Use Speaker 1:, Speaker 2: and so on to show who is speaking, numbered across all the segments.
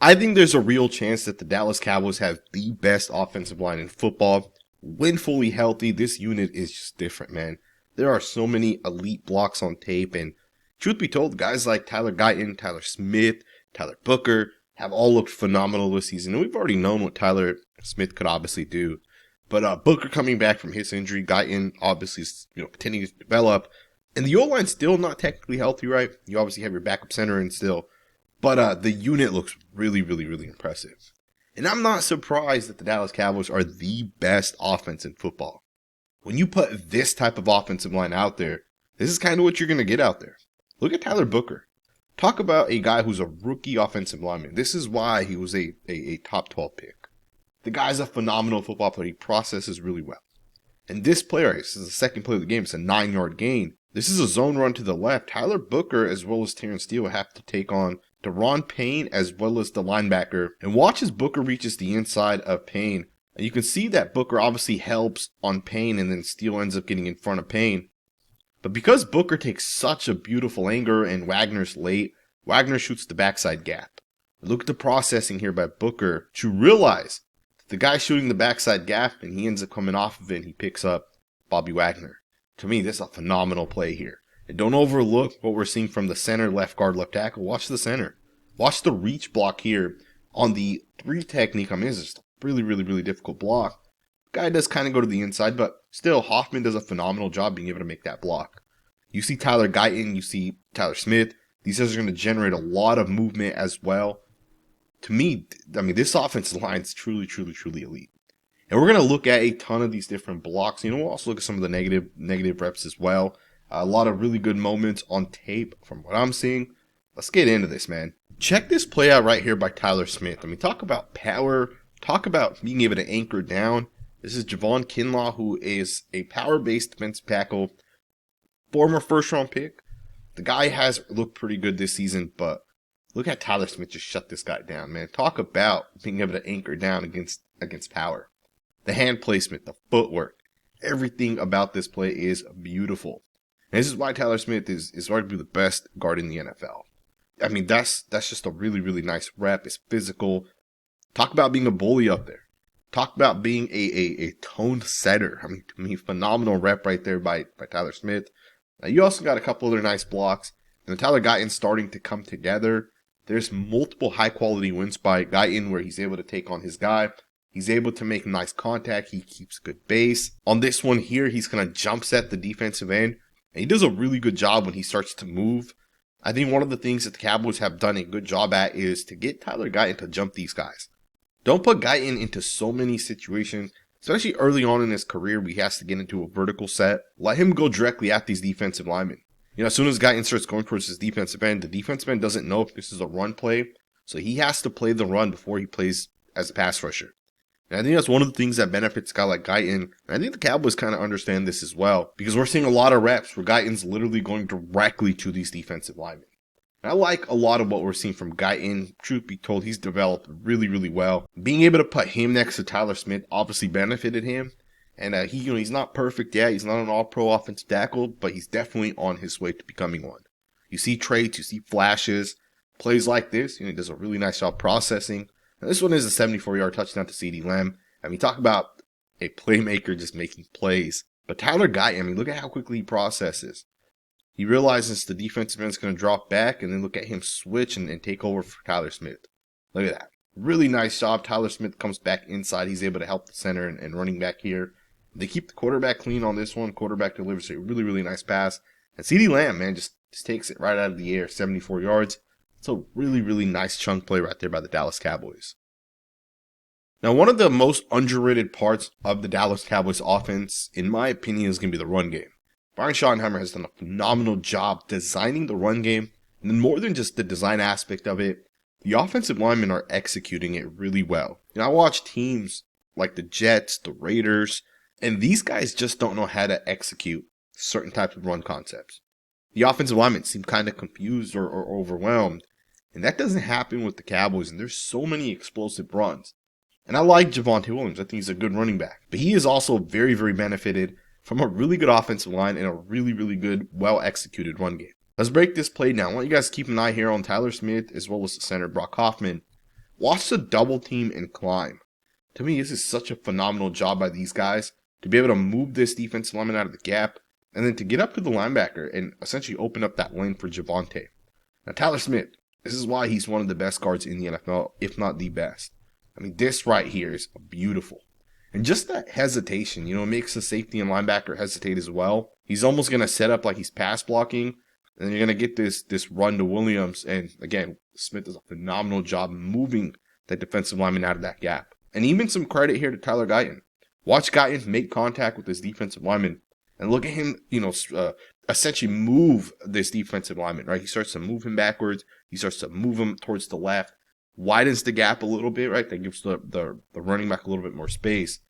Speaker 1: I think there's a real chance that the Dallas Cowboys have the best offensive line in football. When fully healthy, this unit is just different, man. There are so many elite blocks on tape, and truth be told, guys like Tyler Guyton, Tyler Smith, Tyler Booker have all looked phenomenal this season. And we've already known what Tyler Smith could obviously do. But Booker coming back from his injury, Guyton obviously is, continuing to develop. And the O-line's still not technically healthy, right? You obviously have your backup center and still. But the unit looks really, really, really impressive. And I'm not surprised that the Dallas Cowboys are the best offense in football. When you put this type of offensive line out there, this is kind of what you're going to get out there. Look at Tyler Booker. Talk about a guy who's a rookie offensive lineman. This is why he was a top 12 pick. The guy's a phenomenal football player. He processes really well. And this player, this is the second play of the game. It's a 9-yard gain. This is a zone run to the left. Tyler Booker, as well as Terrence Steele, will have to take on Deron Payne as well as the linebacker. And watch as Booker reaches the inside of Payne. And you can see that Booker obviously helps on Payne, and then Steele ends up getting in front of Payne. But because Booker takes such a beautiful angle and Wagner's late, Wagner shoots the backside gap. Look at the processing here by Booker to realize that the guy shooting the backside gap, and he ends up coming off of it, and he picks up Bobby Wagner. To me, this is a phenomenal play here. And don't overlook what we're seeing from the center, left guard, left tackle. Watch the center. Watch the reach block here on the 3 technique. I mean, it's just a really, really, really difficult block. Guy does kind of go to the inside, but still, Hoffman does a phenomenal job being able to make that block. You see Tyler Guyton, you see Tyler Smith. These guys are going to generate a lot of movement as well. To me, I mean, this offensive line is truly, truly, truly elite. And we're going to look at a ton of these different blocks. We'll also look at some of the negative reps as well. A lot of really good moments on tape from what I'm seeing. Let's get into this, man. Check this play out right here by Tyler Smith. I mean, talk about power. Talk about being able to anchor down. This is Javon Kinlaw, who is a power-based defensive tackle, former first-round pick. The guy has looked pretty good this season, but look at Tyler Smith just shut this guy down, man. Talk about being able to anchor down against power. The hand placement, the footwork, everything about this play is beautiful. And this is why Tyler Smith is arguably the best guard in the NFL. I mean, that's just a really, really nice rep. It's physical. Talk about being a bully up there. Talk about being a toned setter. I mean, phenomenal rep right there by Tyler Smith. Now, you also got a couple other nice blocks. And Tyler Guyton's starting to come together. There's multiple high-quality wins by Guyton where he's able to take on his guy. He's able to make nice contact. He keeps good base. On this one here, he's going to jump set the defensive end. And he does a really good job when he starts to move. I think one of the things that the Cowboys have done a good job at is to get Tyler Guyton to jump these guys. Don't put Guyton into so many situations, especially early on in his career where he has to get into a vertical set. Let him go directly at these defensive linemen. As soon as Guyton starts going towards his defensive end, the defensive end doesn't know if this is a run play. So he has to play the run before he plays as a pass rusher. And I think that's one of the things that benefits a guy like Guyton. And I think the Cowboys kind of understand this as well. Because we're seeing a lot of reps where Guyton's literally going directly to these defensive linemen. And I like a lot of what we're seeing from Guyton. Truth be told, he's developed really, really well. Being able to put him next to Tyler Smith obviously benefited him. And he's not perfect yet. He's not an all-pro offensive tackle, but he's definitely on his way to becoming one. You see traits, you see flashes, plays like this. He does a really nice job processing. Now, this one is a 74-yard touchdown to CeeDee Lamb. I mean, talk about a playmaker just making plays. But Tyler Guyton, look at how quickly he processes. He realizes the defensive end's going to drop back, and then look at him switch and take over for Tyler Smith. Look at that. Really nice job. Tyler Smith comes back inside. He's able to help the center and running back here. They keep the quarterback clean on this one. Quarterback delivers a really, really nice pass. And CeeDee Lamb, man, just takes it right out of the air, 74 yards. It's a really, really nice chunk play right there by the Dallas Cowboys. Now, one of the most underrated parts of the Dallas Cowboys offense, in my opinion, is going to be the run game. Brian Schottenheimer has done a phenomenal job designing the run game. And then more than just the design aspect of it, the offensive linemen are executing it really well. I watch teams like the Jets, the Raiders, and these guys just don't know how to execute certain types of run concepts. The offensive linemen seem kind of confused or overwhelmed. And that doesn't happen with the Cowboys. And there's so many explosive runs. And I like Javonte Williams. I think he's a good running back. But he is also very, very benefited from a really good offensive line and a really, really good, well-executed run game. Let's break this play down. I want you guys to keep an eye here on Tyler Smith as well as the center, Brock Hoffman. Watch the double team and climb. To me, this is such a phenomenal job by these guys to be able to move this defensive lineman out of the gap and then to get up to the linebacker and essentially open up that lane for Javonte. Now, Tyler Smith, this is why he's one of the best guards in the NFL, if not the best. I mean, this right here is beautiful. And just that hesitation, makes the safety and linebacker hesitate as well. He's almost going to set up like he's pass blocking, and then you're going to get this run to Williams. And again, Smith does a phenomenal job moving that defensive lineman out of that gap. And even some credit here to Tyler Guyton. Watch Guyton make contact with this defensive lineman, and look at him, essentially move this defensive lineman, right? He starts to move him backwards. He starts to move him towards the left, widens the gap a little bit, right? That gives the running back a little bit more space.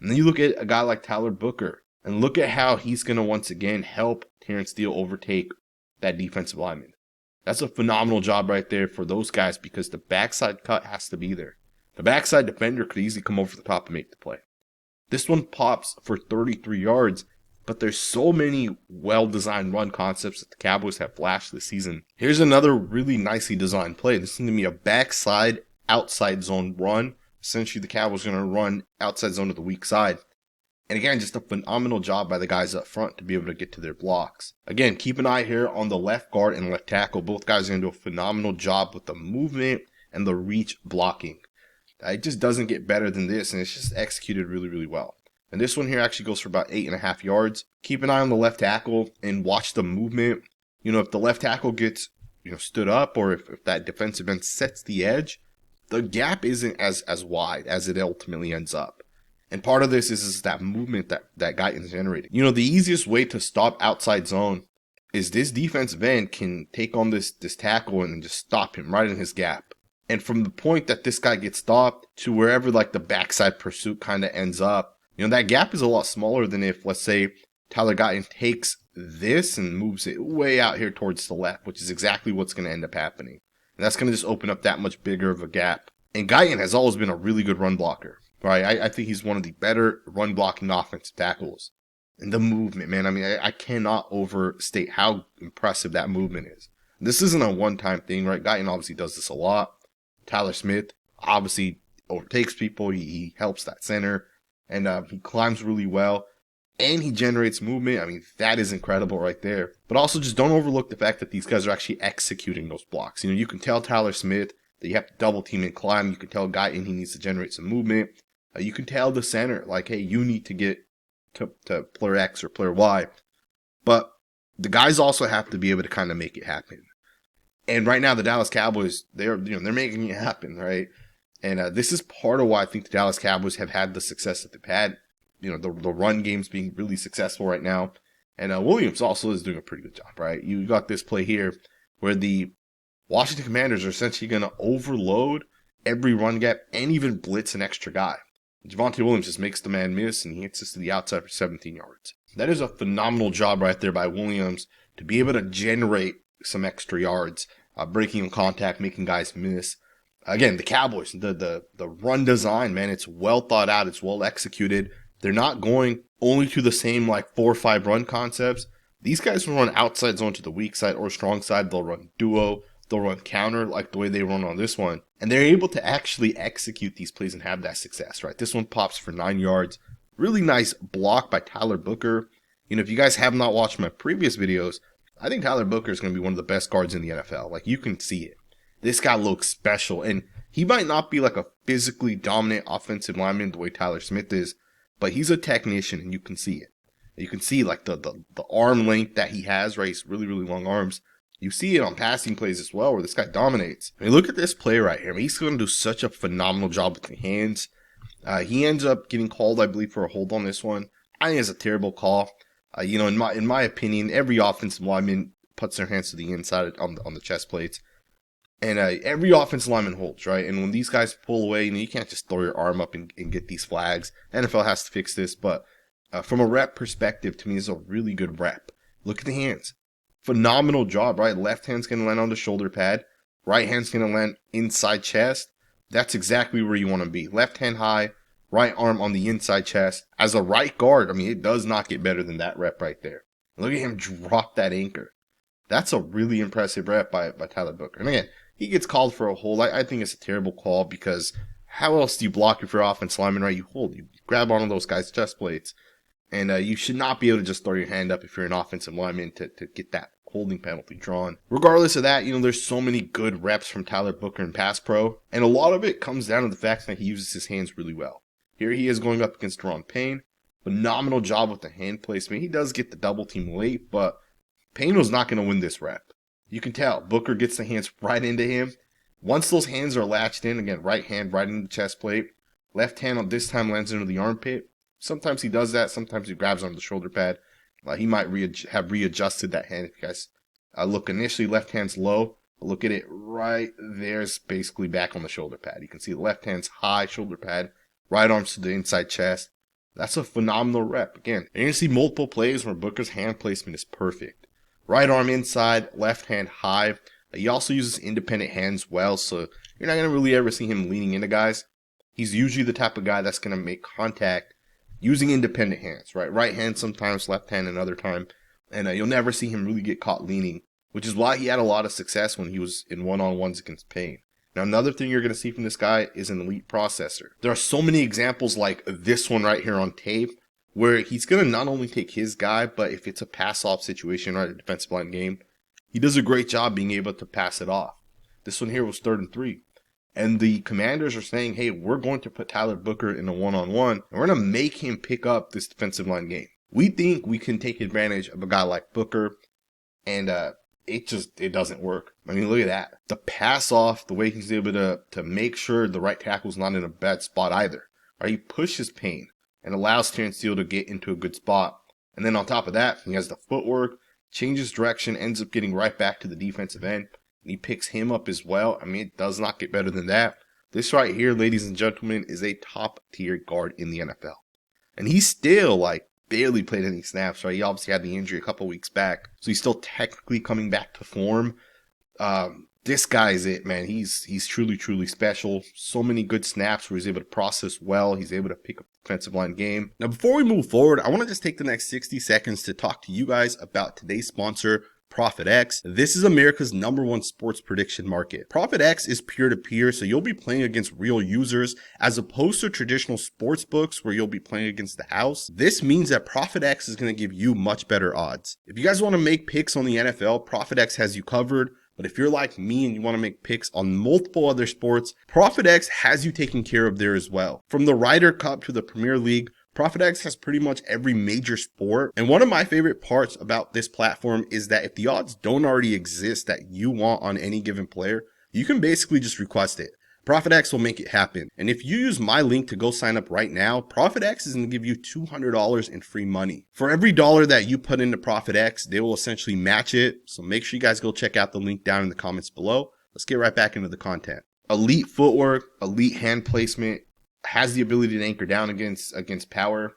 Speaker 1: And then you look at a guy like Tyler Booker, and look at how he's going to once again help Terrence Steele overtake that defensive lineman. That's a phenomenal job right there for those guys because the backside cut has to be there. The backside defender could easily come over the top and make the play. This one pops for 33 yards, but there's so many well-designed run concepts that the Cowboys have flashed this season. Here's another really nicely designed play. This is going to be a backside outside zone run. Essentially, the Cowboys are going to run outside zone to the weak side. And again, just a phenomenal job by the guys up front to be able to get to their blocks. Again, keep an eye here on the left guard and left tackle. Both guys are going to do a phenomenal job with the movement and the reach blocking. It just doesn't get better than this, and it's just executed really, really well. And this one here actually goes for about 8.5 yards. Keep an eye on the left tackle and watch the movement. If the left tackle gets stood up, or if that defensive end sets the edge, the gap isn't as wide as it ultimately ends up. And part of this is that movement that Guyton's generating. The easiest way to stop outside zone is this defensive end can take on this tackle and just stop him right in his gap. And from the point that this guy gets stopped to wherever like the backside pursuit kind of ends up, that gap is a lot smaller than if, let's say, Tyler Guyton takes this and moves it way out here towards the left, which is exactly what's going to end up happening. And that's going to just open up that much bigger of a gap. And Guyton has always been a really good run blocker, right? I think he's one of the better run blocking offensive tackles. And the movement, man, I cannot overstate how impressive that movement is. This isn't a one-time thing, right? Guyton obviously does this a lot. Tyler Smith obviously overtakes people. He helps that center. And he climbs really well. And he generates movement. That is incredible right there. But also just don't overlook the fact that these guys are actually executing those blocks. You can tell Tyler Smith that you have to double team and climb. You can tell Guyton he needs to generate some movement. You can tell the center, like, hey, you need to get to player X or player Y. But the guys also have to be able to kind of make it happen. And right now, the Dallas Cowboys, they're making it happen, right? And this is part of why I think the Dallas Cowboys have had the success that they've had. The run game's being really successful right now. And Williams also is doing a pretty good job, right? You got this play here where the Washington Commanders are essentially going to overload every run gap and even blitz an extra guy. Javonte Williams just makes the man miss, and he hits this to the outside for 17 yards. That is a phenomenal job right there by Williams to be able to generate some extra yards, breaking contact, making guys miss. Again, the Cowboys, the run design, man, it's well thought out. It's well executed. They're not going only to the same 4 or 5 run concepts. These guys will run outside zone to the weak side or strong side. They'll run duo. They'll run counter like the way they run on this one. And they're able to actually execute these plays and have that success, right? This one pops for 9 yards. Really nice block by Tyler Booker. If you guys have not watched my previous videos, I think Tyler Booker is going to be one of the best guards in the NFL. You can see it. This guy looks special. And he might not be a physically dominant offensive lineman the way Tyler Smith is, but he's a technician and you can see it. You can see the arm length that he has, right? He's really, really long arms. You see it on passing plays as well where this guy dominates. Look at this play right here. He's going to do such a phenomenal job with the hands. He ends up getting called, I believe, for a hold on this one. I think it's a terrible call. In my opinion, every offensive lineman puts their hands to the inside on the chest plates. And every offensive lineman holds, right? And when these guys pull away, you can't just throw your arm up and get these flags. NFL has to fix this, but from a rep perspective, to me, it's a really good rep. Look at the hands. Phenomenal job, right? Left hand's going to land on the shoulder pad. Right hand's going to land inside chest. That's exactly where you want to be. Left hand high, right arm on the inside chest. As a right guard, it does not get better than that rep right there. Look at him drop that anchor. That's a really impressive rep by Tyler Booker. And again, he gets called for a hold. I think it's a terrible call because how else do you block if you're offensive lineman, right? You hold, you grab onto those guys' chest plates. And you should not be able to just throw your hand up if you're an offensive lineman to get that holding penalty drawn. Regardless of that, there's so many good reps from Tyler Booker in pass pro. And a lot of it comes down to the fact that he uses his hands really well. Here he is going up against Ron Payne. Phenomenal job with the hand placement. He does get the double team late, but Payne was not going to win this rep. You can tell Booker gets the hands right into him. Once those hands are latched in, again, right hand right into the chest plate. Left hand on this time lands into the armpit. Sometimes he does that. Sometimes he grabs on the shoulder pad. He might have readjusted that hand. If you guys look initially, left hand's low. Look at it right there's basically back on the shoulder pad. You can see the left hand's high shoulder pad. Right arm's to the inside chest. That's a phenomenal rep. Again, you're going to see multiple plays where Booker's hand placement is perfect. Right arm inside, left hand high. He also uses independent hands well, so you're not going to really ever see him leaning into guys. He's usually the type of guy that's going to make contact using independent hands, right? Right hand sometimes, left hand another time. And you'll never see him really get caught leaning, which is why he had a lot of success when he was in one-on-ones against Payne. Now, another thing you're going to see from this guy is an elite processor. There are so many examples like this one right here on tape where he's going to not only take his guy, but if it's a pass-off situation, right, a defensive line game, he does a great job being able to pass it off. This one here was 3rd and 3. And the Commanders are saying, hey, we're going to put Tyler Booker in a one-on-one, and we're going to make him pick up this defensive line game. We think we can take advantage of a guy like Booker, and it doesn't work. I mean, look at that. The pass off, the way he's able to make sure the right tackle's not in a bad spot either. Right? He pushes Payne and allows Terrence Steele to get into a good spot. And then on top of that, he has the footwork, changes direction, ends up getting right back to the defensive end. And he picks him up as well. I mean, it does not get better than that. This right here, ladies and gentlemen, is a top tier guard in the NFL. And he's still barely played any snaps, right? He obviously had the injury a couple weeks back. So he's still technically coming back to form. This guy's it, man. He's truly, truly special. So many good snaps where he's able to process well. He's able to pick up the defensive line game. Now, before we move forward, I want to just take the next 60 seconds to talk to you guys about today's sponsor, ProfitX. This is America's #1 sports prediction market. ProfitX is peer-to-peer, so you'll be playing against real users as opposed to traditional sports books where you'll be playing against the house. This means that ProfitX is going to give you much better odds. If you guys want to make picks on the NFL, ProfitX has you covered. But if you're like me and you want to make picks on multiple other sports, ProfitX has you taken care of there as well. From the Ryder Cup to the Premier League, ProfitX has pretty much every major sport. And one of my favorite parts about this platform is that if the odds don't already exist that you want on any given player, you can basically just request it. ProfitX will make it happen. And if you use my link to go sign up right now, ProfitX is going to give you $200 in free money. For every dollar that you put into ProfitX, they will essentially match it. So make sure you guys go check out the link down in the comments below. Let's get right back into the content. Elite footwork, elite hand placement, has the ability to anchor down against power.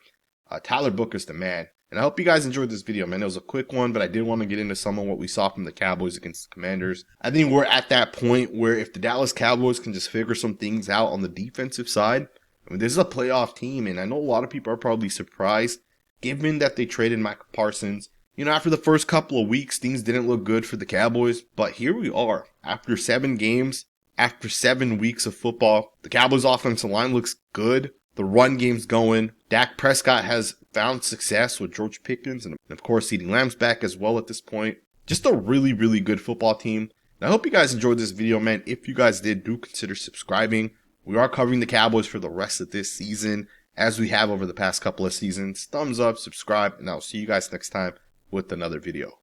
Speaker 1: Tyler Booker's the man. And I hope you guys enjoyed this video, man. It was a quick one, but I did want to get into some of what we saw from the Cowboys against the Commanders. I think we're at that point where if the Dallas Cowboys can just figure some things out on the defensive side, I mean, this is a playoff team, and I know a lot of people are probably surprised, given that they traded Micah Parsons. After the first couple of weeks, things didn't look good for the Cowboys, but here we are. After 7 games, after 7 weeks of football, the Cowboys offensive line looks good. The run game's going. Dak Prescott has found success with George Pickens and, of course, CeeDee Lamb's back as well at this point. Just a really, really good football team. And I hope you guys enjoyed this video, man. If you guys did, do consider subscribing. We are covering the Cowboys for the rest of this season, as we have over the past couple of seasons. Thumbs up, subscribe, and I'll see you guys next time with another video.